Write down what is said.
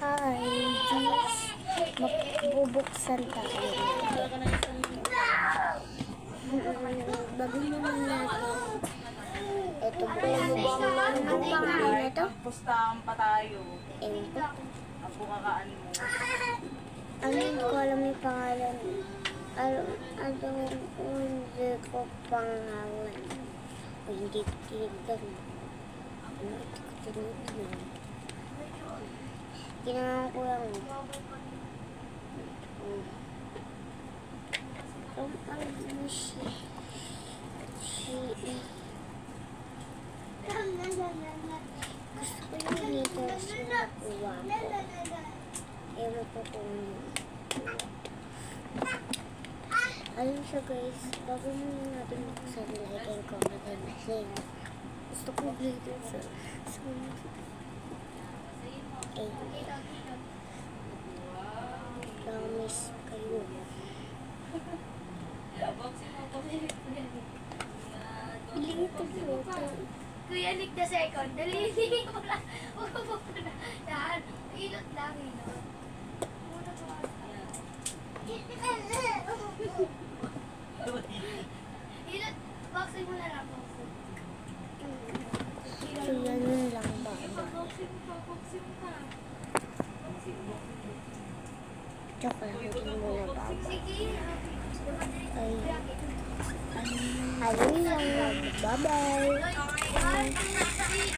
Hi, Diyos. Magbubuksan tayo. Bagay naman natin. Ito buksan. Anong pangalan na ito? Pustahan pa tayo. Ito. Ang bukakaan mo. Ano, hindi ko alam yung pangalan. Hindi ko pangalan. O hindi ko tinignan. Hindi ko tinignan. Ginawa ko lang. Ang pang siya. Gusto ko yung letters na nakuha ko. Ewan ko kung ayun siya guys, bago muna natin buksan, like and comment and share. Gusto ko glitters sa promise kayo. Kuya Nick the second, dalili mo lang. Huwag mo na. Dahan, ilot lang, ilot. Ilot, boxing mo na lang, boxing. So yan lang ba? Boxing pa. Joke lang, hindi muna ba? Sige. Ayun lang. Bye-bye. Ay,